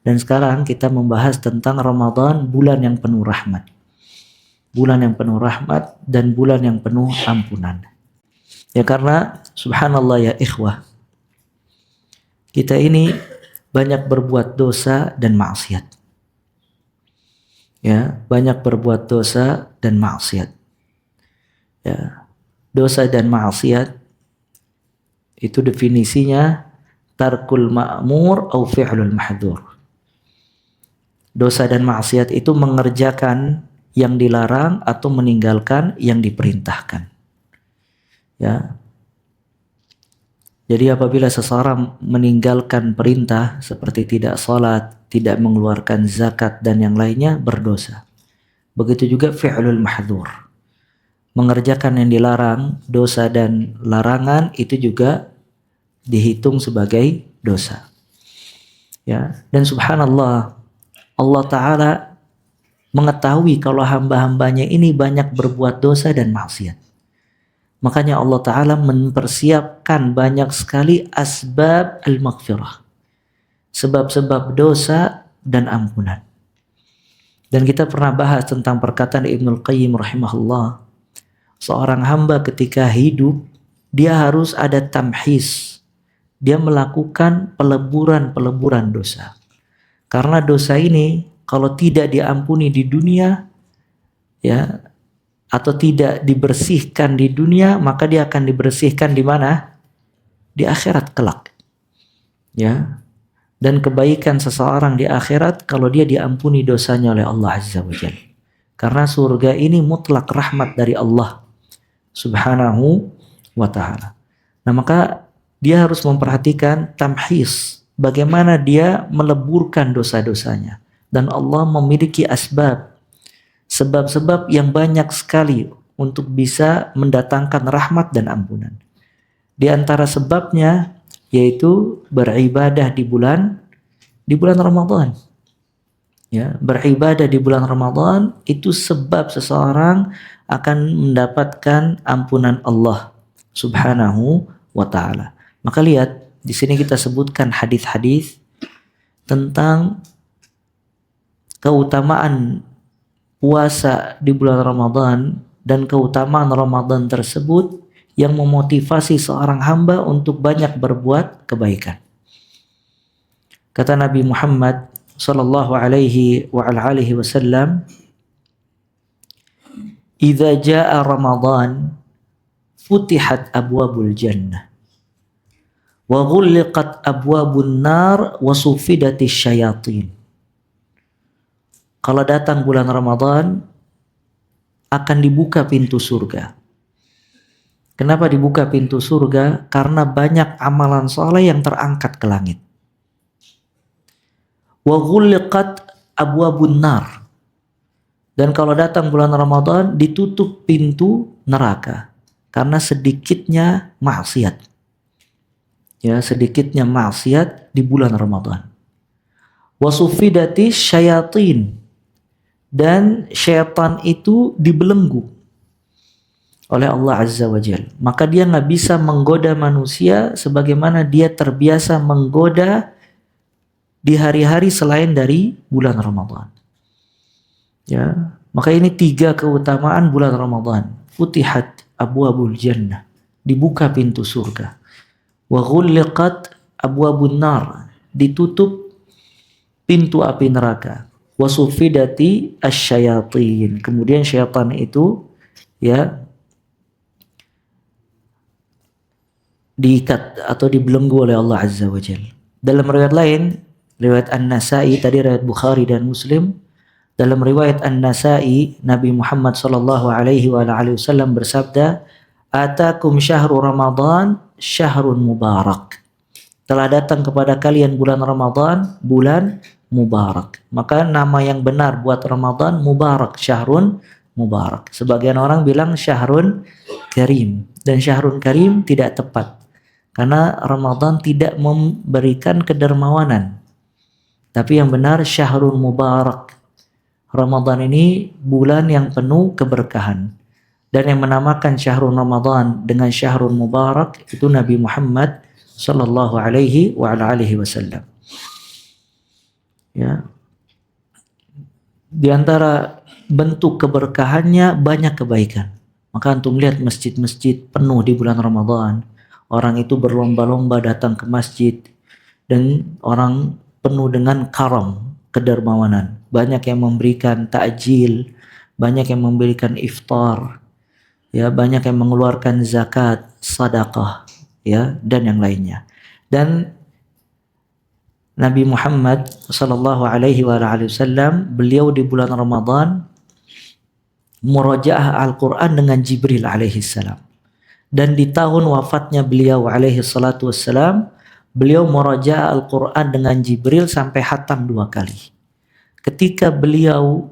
Dan sekarang kita membahas tentang Ramadan, bulan yang penuh rahmat. Bulan yang penuh rahmat dan bulan yang penuh ampunan. Ya karena subhanallah ya ikhwah, kita ini banyak berbuat dosa dan maksiat. Ya, banyak berbuat dosa dan maksiat. Ya, dosa dan maksiat itu definisinya tarkul ma'mur au fi'lul mahdhur. Dosa dan maksiat itu mengerjakan yang dilarang atau meninggalkan yang diperintahkan. Ya. Jadi apabila seseorang meninggalkan perintah seperti tidak sholat, tidak mengeluarkan zakat dan yang lainnya, berdosa. Begitu juga fi'lul mahdhur. Mengerjakan yang dilarang, dosa dan larangan itu juga dihitung sebagai dosa. Ya, dan subhanallah, Allah Ta'ala mengetahui kalau hamba-hambanya ini banyak berbuat dosa dan maksiat. Makanya Allah Ta'ala mempersiapkan banyak sekali asbab al-maghfirah. Sebab-sebab dosa dan ampunan. Dan kita pernah bahas tentang perkataan Ibnul Qayyim rahimahullah. Seorang hamba ketika hidup, dia harus ada tamhis. Dia melakukan peleburan-peleburan dosa. Karena dosa ini kalau tidak diampuni di dunia, ya, atau tidak dibersihkan di dunia, maka dia akan dibersihkan di mana? Di akhirat kelak. Ya. Dan kebaikan seseorang di akhirat kalau dia diampuni dosanya oleh Allah Azza wa Jalla. Karena surga ini mutlak rahmat dari Allah Subhanahu wa ta'ala. Nah, maka dia harus memperhatikan tamhis. Bagaimana dia meleburkan dosa-dosanya. Dan Allah memiliki asbab. Sebab-sebab yang banyak sekali untuk bisa mendatangkan rahmat dan ampunan. Di antara sebabnya yaitu beribadah di bulan Ramadan. Ya, beribadah di bulan Ramadan itu sebab seseorang akan mendapatkan ampunan Allah Subhanahu wa ta'ala. Maka lihat, di sini kita sebutkan hadis-hadis tentang keutamaan puasa di bulan Ramadan dan keutamaan Ramadan tersebut yang memotivasi seorang hamba untuk banyak berbuat kebaikan. Kata Nabi Muhammad sallallahu alaihi wa alihi wasallam, "Idza jaa Ramadan futihat abwabul jannah wa ghulliqat abwabun nar wa sufidatis syayatin." Kalau datang bulan Ramadan akan dibuka pintu surga. Kenapa dibuka pintu surga? Karena banyak amalan soleh yang terangkat ke langit. Wa ghulliqat abwabun nar. Dan kalau datang bulan Ramadan ditutup pintu neraka karena sedikitnya maksiat. Ya, sedikitnya maksiat di bulan Ramadan. Wa sufidati syayatin. Dan syaitan itu dibelenggu oleh Allah Azza wa Jalla. Maka dia nggak bisa menggoda manusia sebagaimana dia terbiasa menggoda di hari-hari selain dari bulan Ramadan. Ya, maka ini 3 keutamaan bulan Ramadan. Futihat abwabul jannah, dibuka pintu surga. Wa ghulliqat abwabun nar, ditutup pintu api neraka. Wa sufidati asyayatin, kemudian syaitan itu ya diikat atau dibelenggu oleh Allah Azza wa Jalla. Dalam riwayat lain, riwayat An-Nasa'i, tadi riwayat Bukhari dan Muslim, dalam riwayat An-Nasa'i, Nabi Muhammad sallallahu alaihi wasallam bersabda, "Atakum syahru Ramadan syahrun mubarak." Telah datang kepada kalian bulan Ramadan, bulan mubarak. Maka nama yang benar buat Ramadan mubarak, syahrun mubarak. Sebagian orang bilang syahrun karim, dan syahrun karim tidak tepat. Karena Ramadan tidak memberikan kedermawanan. Tapi yang benar syahrun mubarak. Ramadan ini bulan yang penuh keberkahan. Dan yang menamakan syahrul Ramadan dengan syahrul mubarak itu Nabi Muhammad sallallahu alaihi wa alihi wasallam. Ya, di antara bentuk keberkahannya banyak kebaikan. Maka antum lihat masjid-masjid penuh di bulan Ramadan. Orang itu berlomba-lomba datang ke masjid dan orang penuh dengan karam, kedermawanan. Banyak yang memberikan takjil, banyak yang memberikan iftar, ya, banyak yang mengeluarkan zakat, sedekah, ya, dan yang lainnya. Dan Nabi Muhammad sallallahu alaihi wasallam, beliau di bulan Ramadan murajaah Al-Quran dengan Jibril alaihi salam. Dan di tahun wafatnya beliau alaihi salatu wassalam, beliau murajaah Al-Quran dengan Jibril sampai khatam 2 kali. Ketika beliau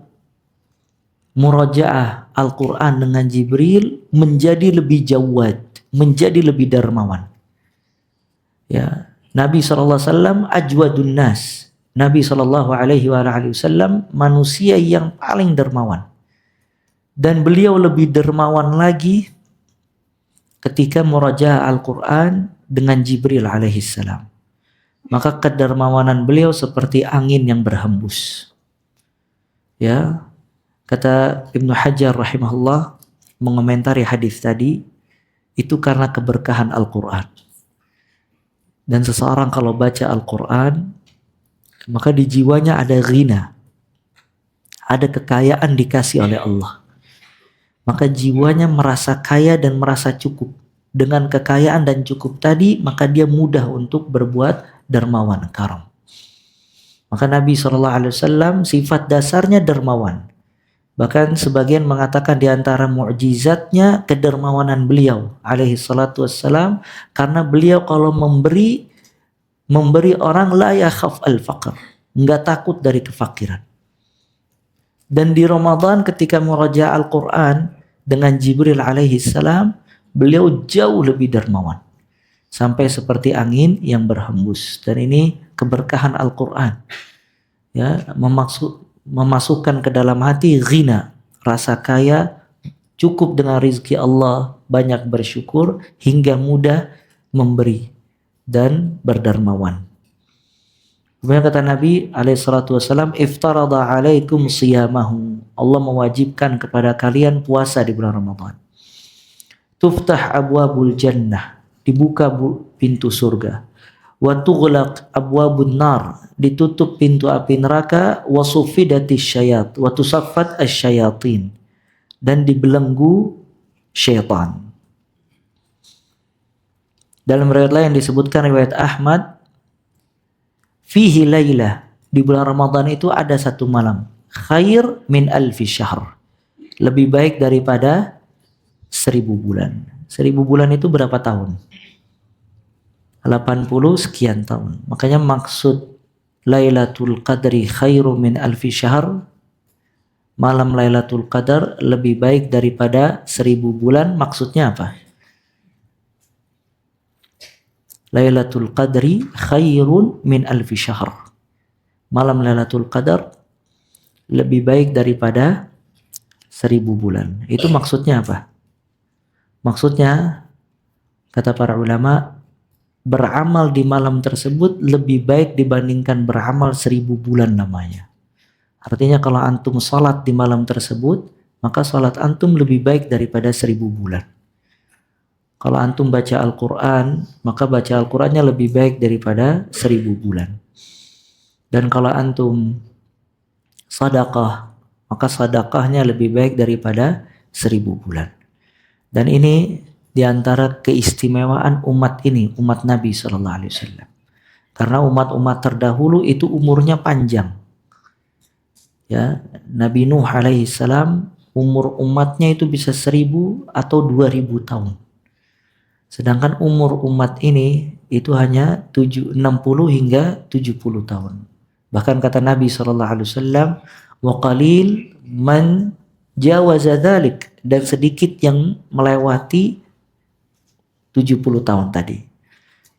murajaah Al-Quran dengan Jibril, menjadi lebih jawad, menjadi lebih dermawan. Ya, Nabi SAW ajwadun nas. Nabi SAW manusia yang paling dermawan. Dan beliau lebih dermawan lagi ketika murajaah Al-Quran dengan Jibril alaihissalam. Maka kedermawanan beliau seperti angin yang berhembus. Ya, kata Ibnu Hajar rahimahullah mengomentari hadis tadi, itu karena keberkahan Al-Quran. Dan seseorang kalau baca Al-Quran, maka di jiwanya ada ghina, ada kekayaan dikasih oleh Allah. Maka jiwanya merasa kaya dan merasa cukup. Dengan kekayaan dan cukup tadi, maka dia mudah untuk berbuat dermawan, karam. Maka Nabi SAW sifat dasarnya dermawan. Bahkan sebagian mengatakan di antara mukjizatnya kedermawanan beliau alaihi salatu wassalam, karena beliau kalau memberi orang la yakhaf al-faqr, enggak takut dari kefakiran. Dan di Ramadan ketika murajaah Al-Quran dengan Jibril alaihi salam, beliau jauh lebih dermawan. Sampai seperti angin yang berhembus. Dan ini keberkahan Al-Quran. Ya, memasukkan ke dalam hati ghina, rasa kaya, cukup dengan rizki Allah, banyak bersyukur, hingga mudah memberi dan berdermawan. Kemudian kata Nabi SAW, iftarada alaikum siyamahu. Allah mewajibkan kepada kalian puasa di bulan Ramadan. Tuftah abwabul jannah, dibuka pintu surga. Wa tughlaq abwabun nar, ditutup pintu api neraka. Wa suffidatis syayat, wa tusaffat asyayatin, dan dibelenggu syaitan. Dalam riwayat lain disebutkan, riwayat Ahmad, fihi laylah, di bulan Ramadan itu ada satu malam, khair min alfi syahr, lebih baik daripada 1000 bulan. 1000 bulan itu berapa tahun? 80 sekian tahun. Makanya maksud Lailatul Qadri khairu min alfi syahr, malam Lailatul Qadar lebih baik daripada 1000 bulan, maksudnya apa? Lailatul Qadri khairun min alfi syahr, malam Lailatul Qadar lebih baik daripada 1000 bulan. Itu maksudnya apa? Maksudnya, kata para ulama, beramal di malam tersebut lebih baik dibandingkan beramal 1000 bulan namanya. Artinya kalau antum salat di malam tersebut, maka salat antum lebih baik daripada 1000 bulan. Kalau antum baca Al-Quran, maka baca Al-Qurannya lebih baik daripada 1000 bulan. Dan kalau antum sedekah, maka sedekahnya lebih baik daripada 1000 bulan. Dan ini di antara keistimewaan umat ini, umat Nabi SAW. Karena umat-umat terdahulu itu umurnya panjang. Ya, Nabi Nuh alaihissalam umur umatnya itu bisa 1000 atau 2000 tahun. Sedangkan umur umat ini itu hanya 60 hingga 70 tahun. Bahkan kata Nabi SAW, wa qalil man jawaza dzalik, dan sedikit yang melewati 70 tahun tadi.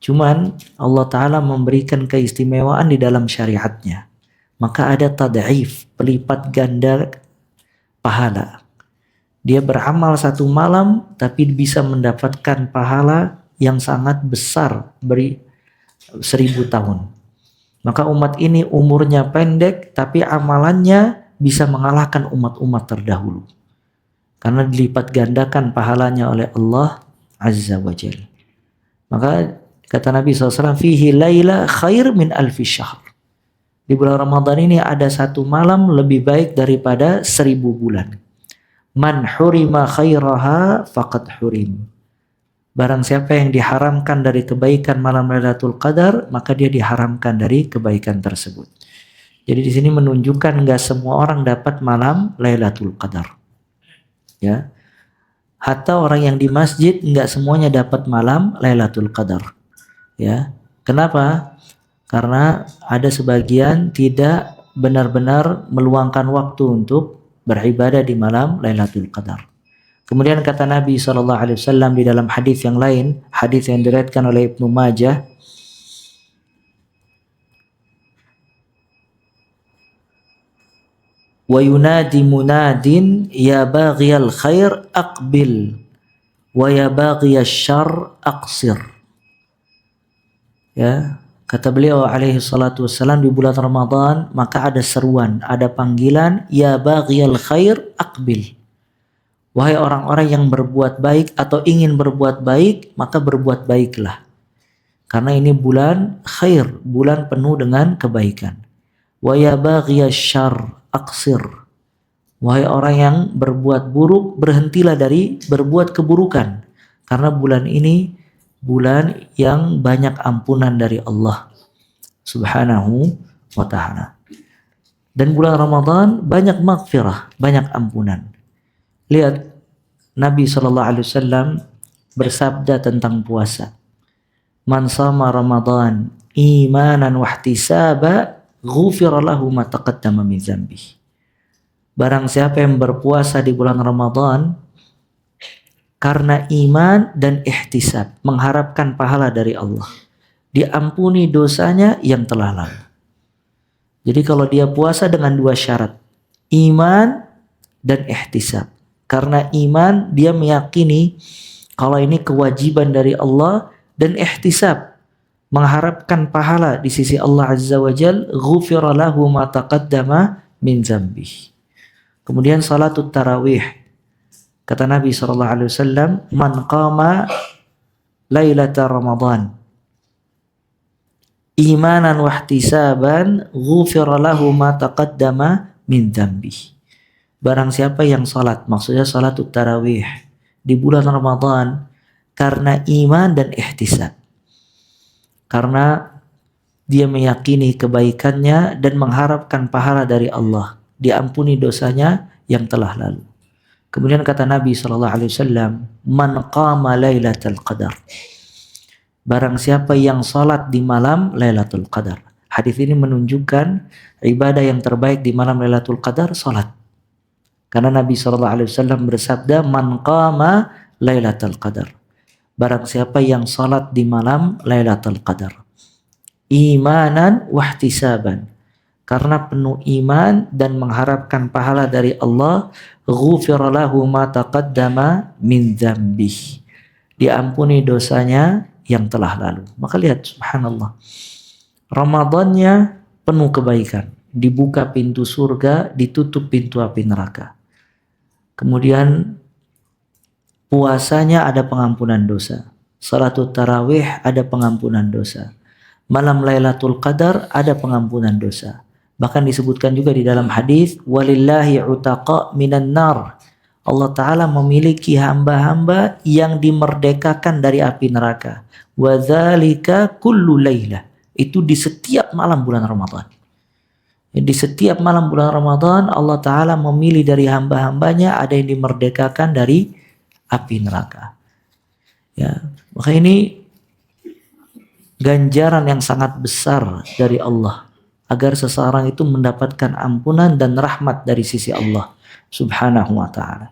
Cuman Allah Ta'ala memberikan keistimewaan di dalam syariatnya. Maka ada tad'if, pelipat ganda pahala. Dia beramal satu malam tapi bisa mendapatkan pahala yang sangat besar beri 1000 tahun. Maka umat ini umurnya pendek tapi amalannya bisa mengalahkan umat-umat terdahulu. Karena dilipat gandakan pahalanya oleh Allah Azza wa Jalla. Maka kata Nabi SAW, fihi laila khair min alfi syahr. Di bulan Ramadan ini ada satu malam lebih baik daripada 1000 bulan. Man hurima khairaha faqad hurim. Barang siapa yang diharamkan dari kebaikan malam Lailatul Qadar, maka dia diharamkan dari kebaikan tersebut. Jadi di sini menunjukkan nggak semua orang dapat malam Lailatul Qadar. Ya, hatta orang yang di masjid nggak semuanya dapat malam Lailatul Qadar. Ya, kenapa? Karena ada sebagian tidak benar-benar meluangkan waktu untuk beribadah di malam Lailatul Qadar. Kemudian kata Nabi SAW di dalam hadis yang lain, hadis yang diriwayatkan oleh Ibnu Majah, wa yunadi munadin ya baghiyal khair aqbil wa ya baghiyasy syarr aqsir. Ya, kata beliau alaihi salatu wassalam, di bulan Ramadan maka ada seruan, ada panggilan, ya baghiyal khair aqbil. Wahai orang-orang yang berbuat baik atau ingin berbuat baik, maka berbuat baiklah. Karena ini bulan khair, bulan penuh dengan kebaikan. Wa ya baghiyasy syarr aqsir. Wahai orang yang berbuat buruk, berhentilah dari berbuat keburukan. Karena bulan ini bulan yang banyak ampunan dari Allah Subhanahu wa ta'ala. Dan bulan Ramadan banyak maghfirah, banyak ampunan. Lihat, Nabi SAW bersabda tentang puasa. Man sama Ramadan imanan wahtisaba ghufira lahu ma taqaddama min dzambihi. Barang siapa yang berpuasa di bulan Ramadan karena iman dan ihtisab, mengharapkan pahala dari Allah, diampuni dosanya yang telah lalu. Jadi kalau dia puasa dengan dua syarat, iman dan ihtisab. Karena iman dia meyakini kalau ini kewajiban dari Allah, dan ihtisab mengharapkan pahala di sisi Allah Azza wa Jal, ghufira lahu ma taqaddama min dzambihi. Kemudian salatut tarawih, kata Nabi SAW, man qama lailata Ramadan imanan wahtisaban ghufira lahu ma taqaddama min dzambihi. Barang siapa yang salat, maksudnya salatut tarawih di bulan Ramadan karena iman dan ihtisab, karena dia meyakini kebaikannya dan mengharapkan pahala dari Allah, diampuni dosanya yang telah lalu. Kemudian kata Nabi SAW, man qama lailatul qadar. Barang siapa yang salat di malam Lailatul Qadar. Hadis ini menunjukkan ibadah yang terbaik di malam Lailatul Qadar salat. Karena Nabi SAW bersabda, man qama lailatul qadar. Barang siapa yang salat di malam Lailatul Qadar, imanan wahtisaban, karena penuh iman dan mengharapkan pahala dari Allah, ghufira lahu ma taqaddama min dzambih. Diampuni dosanya yang telah lalu. Maka lihat, subhanallah, Ramadannya penuh kebaikan. Dibuka pintu surga, ditutup pintu api neraka. Kemudian puasanya ada pengampunan dosa. Salatul tarawih ada pengampunan dosa. Malam Lailatul Qadar ada pengampunan dosa. Bahkan disebutkan juga di dalam hadis, walillahi utaqa minan nar. Allah Ta'ala memiliki hamba-hamba yang dimerdekakan dari api neraka. Wa dzalika kullu lailah. Itu di setiap malam bulan Ramadan. Di setiap malam bulan Ramadan Allah Ta'ala memilih dari hamba-hambanya, ada yang dimerdekakan dari api neraka. Ya, maka ini ganjaran yang sangat besar dari Allah agar seseorang itu mendapatkan ampunan dan rahmat dari sisi Allah Subhanahu wa Ta'ala.